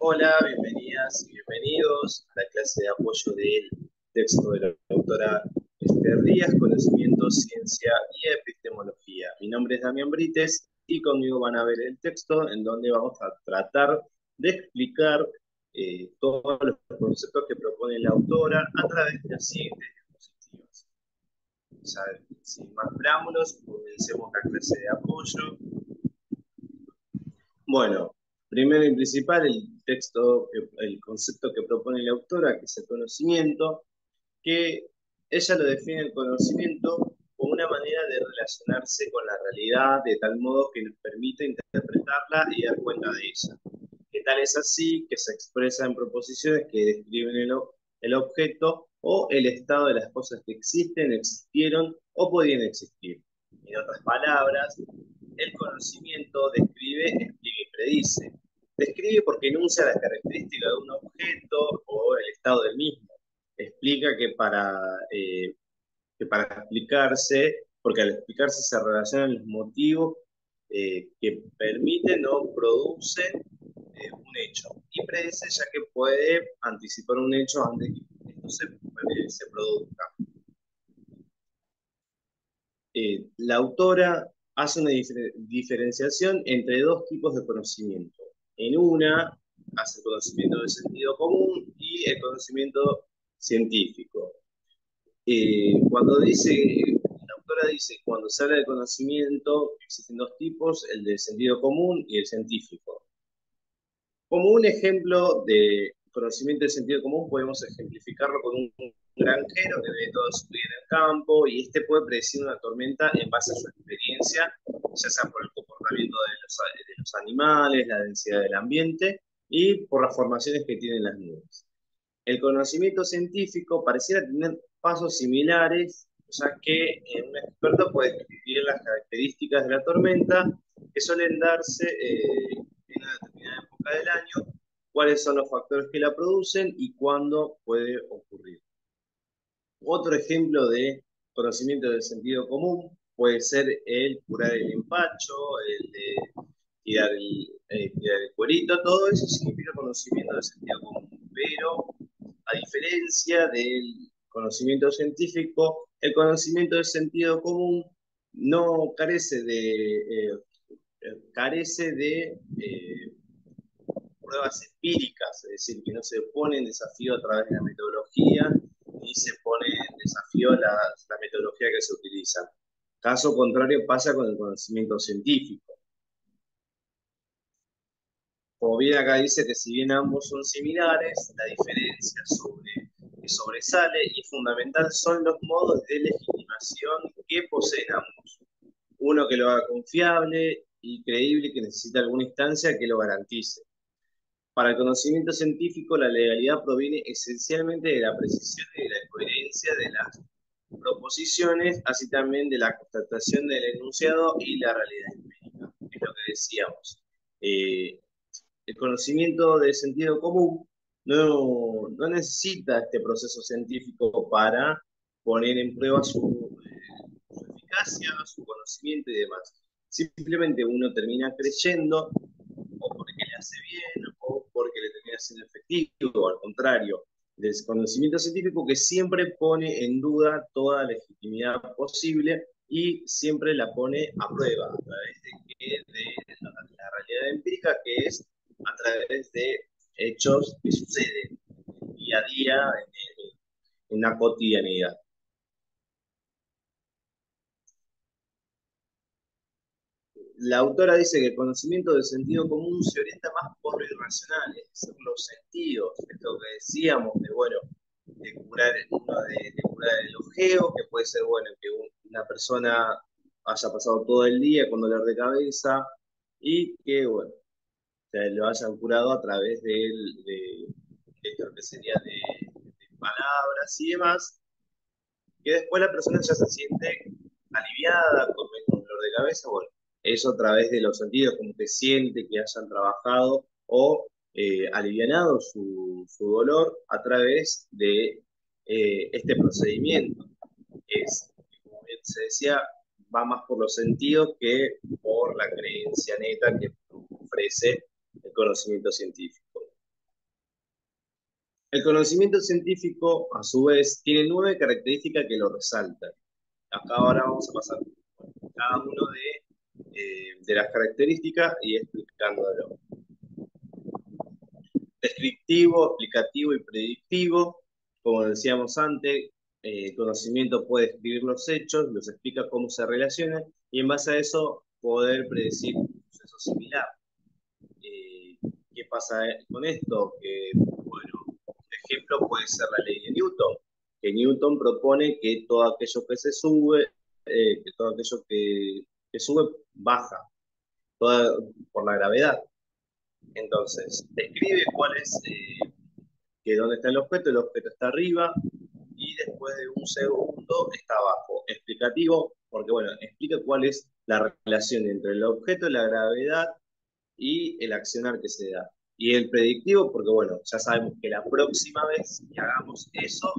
Hola, bienvenidas y bienvenidos a la clase de apoyo del texto de la autora Esther Díaz, Conocimiento, Ciencia y Epistemología. Mi nombre es Damián Brites y conmigo van a ver el texto en donde vamos a tratar de explicar todos los conceptos que propone la autora a través de las siguientes diapositivas. Ya, sin más preámbulos, comencemos la clase de apoyo. Bueno, primero y principal, el concepto que propone la autora, que es el conocimiento, que ella lo define el conocimiento como una manera de relacionarse con la realidad de tal modo que nos permite interpretarla y dar cuenta de ella. Que tal es así que se expresa en proposiciones que describen el objeto o el estado de las cosas que existen, existieron o podían existir. En otras palabras, el conocimiento describe, explica y predice. Describe porque enuncia las características de un objeto o el estado del mismo. Explica que para explicarse, porque al explicarse se relacionan los motivos que permiten o producen un hecho. Y predice ya que puede anticipar un hecho antes de que esto se produzca. La autora hace una diferenciación entre dos tipos de conocimiento. En una, hace el conocimiento del sentido común y el conocimiento científico. La autora dice, cuando se habla de conocimiento, existen dos tipos, el del sentido común y el científico. Como un ejemplo de conocimiento de sentido común, podemos ejemplificarlo con un granjero que ve toda su vida en el campo y este puede predecir una tormenta en base a su experiencia, ya sea por el comportamiento de los animales, la densidad del ambiente y por las formaciones que tienen las nubes. El conocimiento científico pareciera tener pasos similares, ya que un experto puede describir las características de la tormenta que suelen darse en una determinada época del año, cuáles son los factores que la producen y cuándo puede ocurrir. Otro ejemplo de conocimiento del sentido común puede ser el curar el empacho, el de tirar el cuerito, todo eso significa conocimiento del sentido común, pero a diferencia del conocimiento científico, el conocimiento del sentido común no carece de pruebas empíricas, es decir, que no se pone en desafío a través de la metodología, ni se pone en desafío la metodología que se utiliza. Caso contrario pasa con el conocimiento científico. Como bien acá dice que si bien ambos son similares, la diferencia que sobresale y fundamental son los modos de legitimación que poseen ambos. Uno que lo haga confiable y creíble y que necesita alguna instancia que lo garantice. Para el conocimiento científico, la legalidad proviene esencialmente de la precisión y de la coherencia de las proposiciones, así también de la constatación del enunciado y la realidad empírica. Es lo que decíamos. Eh, el conocimiento del sentido común no necesita este proceso científico para poner en prueba su eficacia, su conocimiento y demás. Simplemente uno termina creyendo o porque le hace bien o porque le termina siendo efectivo, o al contrario, del conocimiento científico que siempre pone en duda toda legitimidad posible y siempre la pone a prueba a través de la realidad empírica, que es a través de hechos que suceden día a día en la cotidianidad. La autora dice que el conocimiento del sentido común se orienta más por lo irracional, es decir, los sentidos, es lo que decíamos de, bueno, de curar el ojeo, que puede ser, bueno, que una persona haya pasado todo el día con dolor de cabeza y que, bueno, lo hayan curado a través de esto que sería de palabras y demás, que después la persona ya se siente aliviada, con menos dolor de cabeza, bueno, eso a través de los sentidos, como que siente que hayan trabajado o alivianado su dolor a través de este procedimiento, que es, como bien se decía, va más por los sentidos que por la creencia neta que ofrece el conocimiento científico. El conocimiento científico, a su vez, tiene 9 características que lo resaltan. Acá ahora vamos a pasar cada uno de las características y explicándolo. Descriptivo, explicativo y predictivo. Como decíamos antes, el conocimiento puede describir los hechos, los explica cómo se relacionan y en base a eso poder predecir un suceso similar. Eh, ¿Qué pasa con esto? Que, bueno, un ejemplo puede ser la ley de Newton, que Newton propone que todo aquello que se sube, que todo aquello que sube baja por la gravedad. Entonces, describe cuál es, que dónde está el objeto está arriba y después de un segundo está abajo. Explicativo, porque bueno, explica cuál es la relación entre el objeto, la gravedad y el accionar que se da. Y el predictivo, porque bueno, ya sabemos que la próxima vez que hagamos eso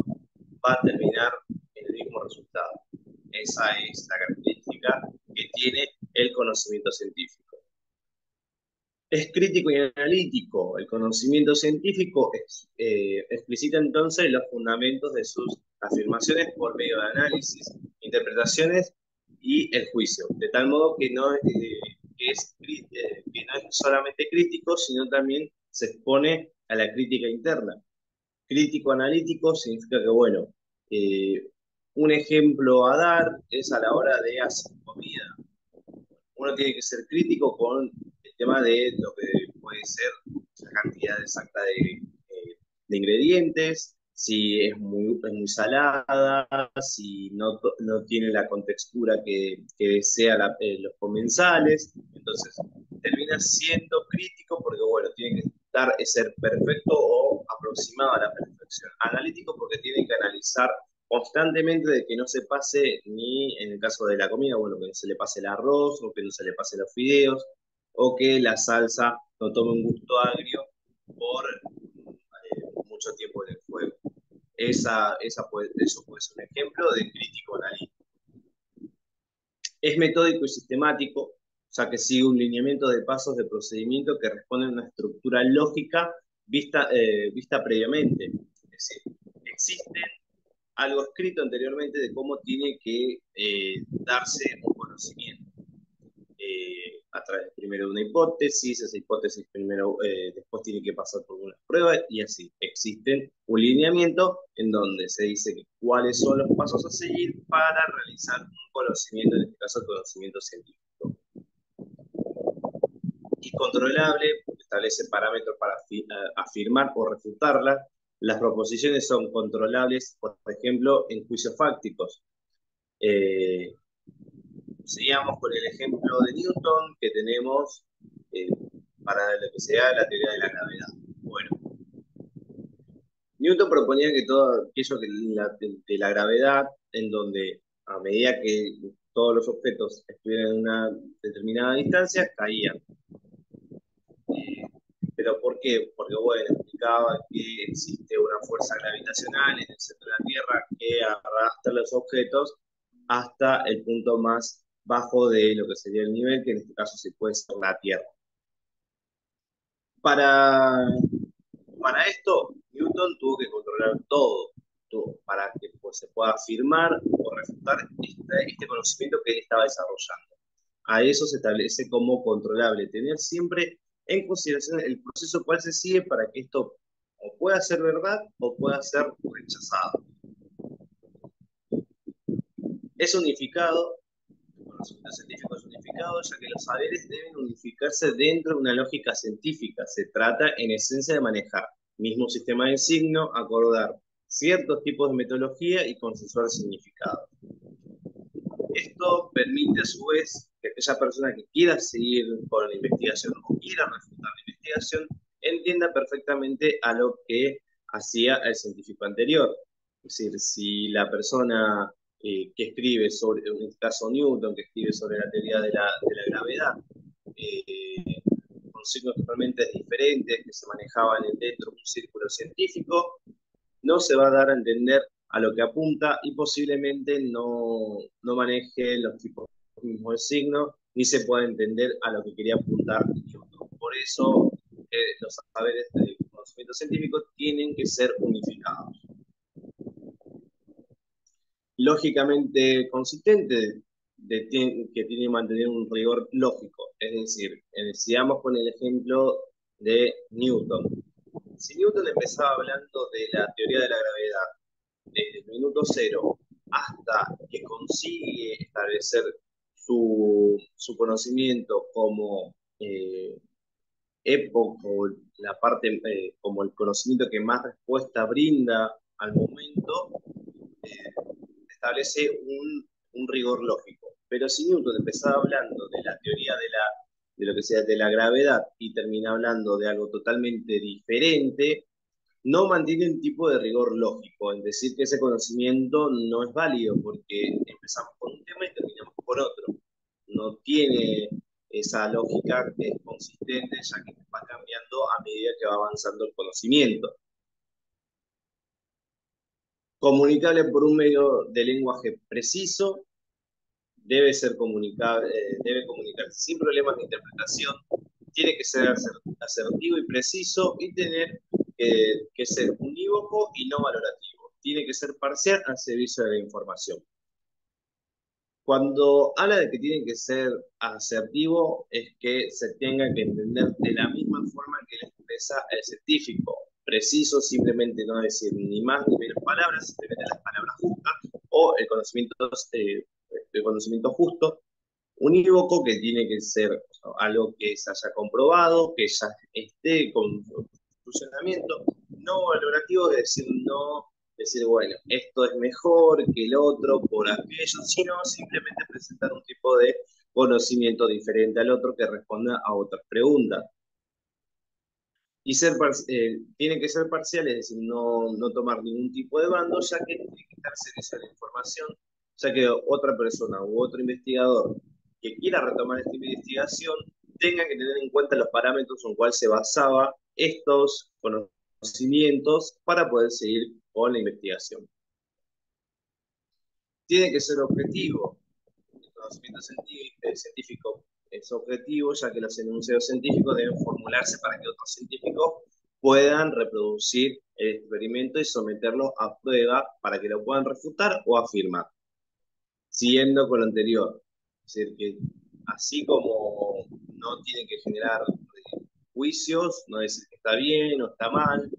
va a terminar en el mismo resultado. Esa es la característica que tiene el conocimiento científico. Es crítico y analítico. El conocimiento científico explicita entonces los fundamentos de sus afirmaciones por medio de análisis, interpretaciones y el juicio, de tal modo que que no es solamente crítico, sino también se expone a la crítica interna. Crítico analítico significa que, bueno, eh, un ejemplo a dar es a la hora de hacer comida. Uno tiene que ser crítico con el tema de lo que puede ser la cantidad exacta de ingredientes, si es muy salada, si no tiene la contextura que desea los comensales. Entonces, termina siendo crítico porque, bueno, tiene que ser perfecto o aproximado a la perfección. Analítico porque tiene que analizar constantemente de que no se pase ni en el caso de la comida, bueno, que no se le pase el arroz o que no se le pase los fideos o que la salsa no tome un gusto agrio por mucho tiempo en el fuego. Eso puede ser un ejemplo de crítico analítico. Es metódico y sistemático, ya que sigue un lineamiento de pasos de procedimiento que responden a una estructura lógica vista previamente. Es decir, existen algo escrito anteriormente de cómo tiene que darse un conocimiento. A través primero de una hipótesis, esa hipótesis primero, después tiene que pasar por una prueba y así. Existen un lineamiento en donde se dice que cuáles son los pasos a seguir para realizar un conocimiento, en este caso el conocimiento científico. Y controlable, establece parámetros para afirmar o refutarla. Las proposiciones son controlables, por ejemplo, en juicios fácticos. Seguíamos con el ejemplo de Newton que tenemos eh, para lo que sea la teoría de la gravedad. Bueno, Newton proponía que todo aquello de la gravedad, en donde a medida que todos los objetos estuvieran en una determinada distancia, caían. Eh, ¿Pero por qué? Porque, bueno, explicaba que existe una fuerza gravitacional en el centro de la Tierra que arrastra los objetos hasta el punto más bajo de lo que sería el nivel, que en este caso se puede ser la Tierra. Para, para esto, Newton tuvo que controlar todo para que pues, se pueda afirmar o refutar este conocimiento que él estaba desarrollando. A eso se establece como controlable, tener siempre en consideración el proceso cual se sigue para que esto o pueda ser verdad o pueda ser rechazado. Es unificado, el conocimiento científico es unificado, ya que los saberes deben unificarse dentro de una lógica científica. Se trata, en esencia, de manejar mismo sistema de signo, acordar ciertos tipos de metodología y consensuar significados. Esto permite, a su vez, que aquella persona que quiera seguir con la investigación o quiera refutar la investigación entienda perfectamente a lo que hacía el científico anterior. Es decir, si la persona que escribe sobre, en este caso Newton, que escribe sobre la teoría de la gravedad, con signos totalmente diferentes que se manejaban dentro de un círculo científico, no se va a dar a entender a lo que apunta y posiblemente no maneje los tipos mismos de signo ni se pueda entender a lo que quería apuntar Newton. Por eso los saberes conocimientos científicos tienen que ser unificados. Lógicamente consistente, que tiene que mantener un rigor lógico. Es decir, sigamos con el ejemplo de Newton. Si Newton empezaba hablando de la teoría de la gravedad desde el minuto cero hasta que consigue establecer su conocimiento como época, la parte, como el conocimiento que más respuesta brinda al momento, establece un rigor lógico. Pero si Newton empezaba hablando de la teoría de lo que sea de la gravedad y termina hablando de algo totalmente diferente, no mantiene un tipo de rigor lógico, en decir que ese conocimiento no es válido, porque empezamos con un tema y terminamos con otro. No tiene esa lógica que es consistente, ya que va cambiando a medida que va avanzando el conocimiento. Comunicable por un medio de lenguaje preciso, debe comunicarse sin problemas de interpretación, tiene que ser asertivo y preciso y tener que ser unívoco y no valorativo. Tiene que ser parcial al servicio de la información. Cuando habla de que tiene que ser asertivo, es que se tenga que entender de la misma forma que le expresa el científico. Preciso, simplemente no decir ni más ni menos palabras, simplemente las palabras justas, o el conocimiento justo. Unívoco, que tiene que ser algo que se haya comprobado, que ya esté con funcionamiento. No valorativo, es decir, no decir, bueno, esto es mejor que el otro por aquello, sino simplemente presentar un tipo de conocimiento diferente al otro que responda a otras preguntas. Y tiene que ser parcial, es decir, no tomar ningún tipo de bando, ya que tiene que estar servicio de la información, ya que otra persona u otro investigador que quiera retomar esta investigación tenga que tener en cuenta los parámetros en los cuales se basaba estos conocimientos para poder seguir con la investigación. Tiene que ser objetivo. El conocimiento científico es objetivo, ya que los enunciados científicos deben formularse para que otros científicos puedan reproducir el experimento y someterlo a prueba para que lo puedan refutar o afirmar. Siguiendo con lo anterior, es decir, que así como no tiene que generar juicios, no decir que está bien o está mal,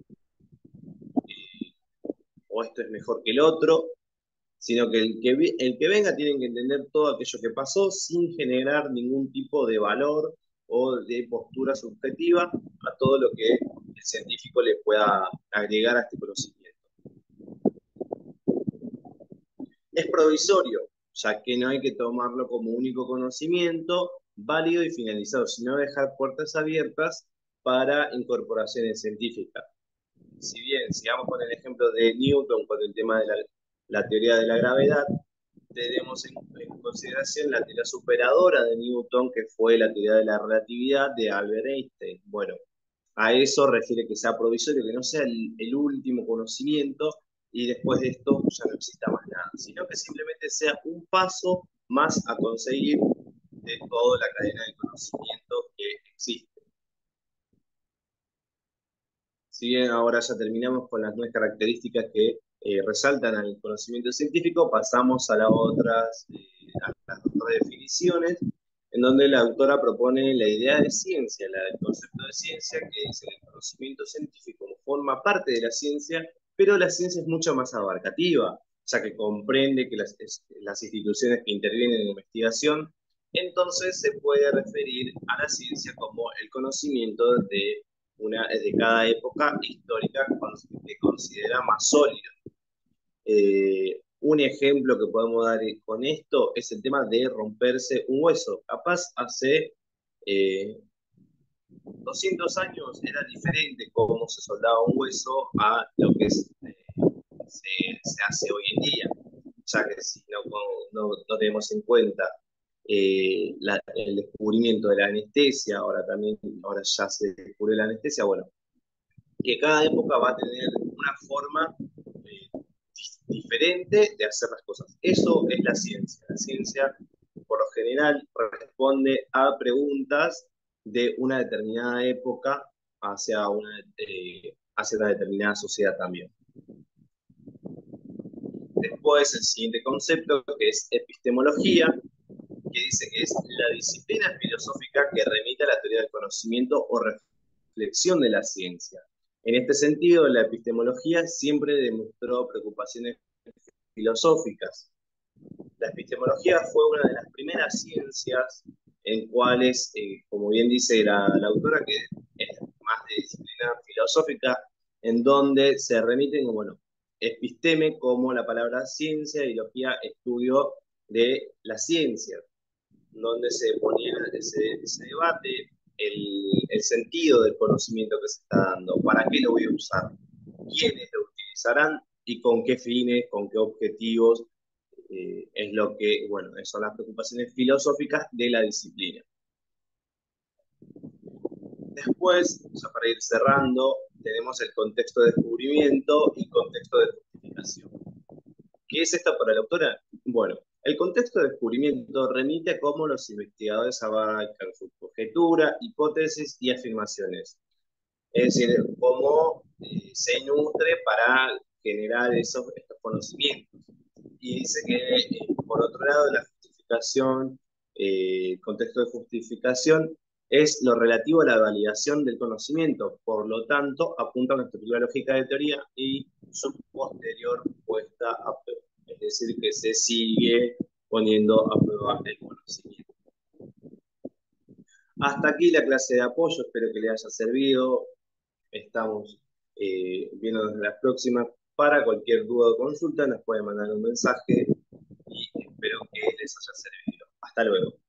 o esto es mejor que el otro, sino que el que venga tiene que entender todo aquello que pasó sin generar ningún tipo de valor o de postura subjetiva a todo lo que el científico le pueda agregar a este conocimiento. Es provisorio, ya que no hay que tomarlo como único conocimiento válido y finalizado, sino dejar puertas abiertas para incorporaciones científicas. Si bien, sigamos con el ejemplo de Newton, con el tema de la teoría de la gravedad, tenemos en consideración la teoría superadora de Newton, que fue la teoría de la relatividad de Albert Einstein. Bueno, a eso refiere que sea provisorio, que no sea el último conocimiento y después de esto ya no exista más nada, sino que simplemente sea un paso más a conseguir de toda la cadena de conocimiento que existe. Si bien ahora ya terminamos con las 9 características que resaltan al conocimiento científico, pasamos a las otras definiciones, en donde la autora propone la idea de ciencia, el concepto de ciencia, que dice que el conocimiento científico forma parte de la ciencia, pero la ciencia es mucho más abarcativa, ya que comprende que las instituciones que intervienen en la investigación, entonces se puede referir a la ciencia como el conocimiento de cada época histórica que considera más sólido. Un ejemplo que podemos dar con esto es el tema de romperse un hueso. Capaz hace 200 años era diferente cómo se soldaba un hueso a lo que se hace hoy en día, ya que si no tenemos en cuenta el descubrimiento de la anestesia, ahora ya se descubrió la anestesia, bueno, que cada época va a tener una forma diferente de hacer las cosas. Eso es la ciencia. La ciencia, por lo general, responde a preguntas de una determinada época hacia una determinada sociedad también. Después, el siguiente concepto, que es epistemología, que dice que es la disciplina filosófica que remite a la teoría del conocimiento o reflexión de la ciencia. En este sentido, la epistemología siempre demostró preocupaciones filosóficas. La epistemología fue una de las primeras ciencias en cuales, como bien dice la autora, que es más de disciplina filosófica, en donde se remiten, bueno, episteme como la palabra ciencia y logía estudio de la ciencia, donde se ponía ese debate el sentido del conocimiento que se está dando, para qué lo voy a usar, quiénes lo utilizarán y con qué fines, con qué objetivos, es lo que, bueno, son las preocupaciones filosóficas de la disciplina. Después, o sea, para ir cerrando, tenemos el contexto de descubrimiento y contexto de justificación. ¿Qué es esto para la autora? Bueno, el contexto de descubrimiento remite a cómo los investigadores abarcan su conjetura, hipótesis y afirmaciones. Es decir, cómo se nutre para generar estos conocimientos. Y dice que, por otro lado, la justificación, contexto de justificación, es lo relativo a la validación del conocimiento, por lo tanto, apunta a una estructura lógica de teoría y su posterior puesta a prueba, es decir, que se sigue poniendo a prueba el conocimiento. Hasta aquí la clase de apoyo, espero que le haya servido. Estamos viendo desde las próximas. Para cualquier duda o consulta nos pueden mandar un mensaje y espero que les haya servido. Hasta luego.